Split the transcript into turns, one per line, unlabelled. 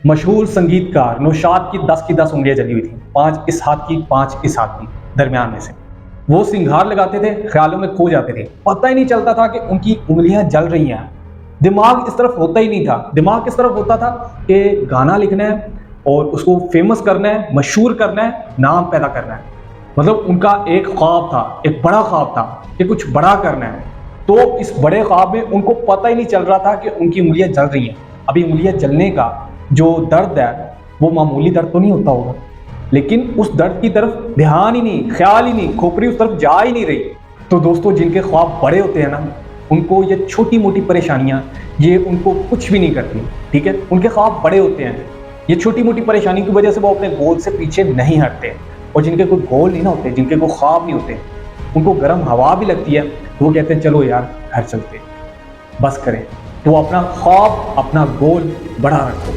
मशहूर संगीतकार नौशाद की 10 की 10 उंगलियां जली हुई थी, 5 इस हाथ की 5 इस हाथ की दरमियान में से। वो सिंगार लगाते थे, ख्यालों में खो जाते थे, पता ही नहीं चलता था कि उनकी उंगलियां जल रही हैं। दिमाग इस तरफ होता ही नहीं था, दिमाग किस तरफ होता था कि गाना लिखना है और उसको फेमस करना है, मशहूर करना है, नाम पैदा करना है। मतलब उनका एक ख्वाब था, एक बड़ा ख्वाब था कि कुछ बड़ा करना है। तो इस बड़े ख्वाब में उनको पता ही नहीं चल रहा था कि उनकी उंगलियां जल रही हैं। अभी उंगलियां जलने का जो दर्द है वो मामूली दर्द तो नहीं होता होगा, लेकिन उस दर्द की तरफ ध्यान ही नहीं, ख्याल ही नहीं, खोपड़ी उस तरफ जा ही नहीं रही। तो दोस्तों, जिनके ख्वाब बड़े होते हैं ना, उनको ये छोटी मोटी परेशानियां ये उनको कुछ भी नहीं करती। ठीक है, उनके ख्वाब बड़े होते हैं, ये छोटी मोटी परेशानी की वजह से वो अपने गोल से पीछे नहीं हटते। और जिनके कोई गोल नहीं ना होते, जिनके कोई ख्वाब नहीं होते, उनको गर्म हवा भी लगती है, वो कहते हैं चलो यार घर चलते, बस करें। तो अपना ख्वाब, अपना गोल बड़ा रखो।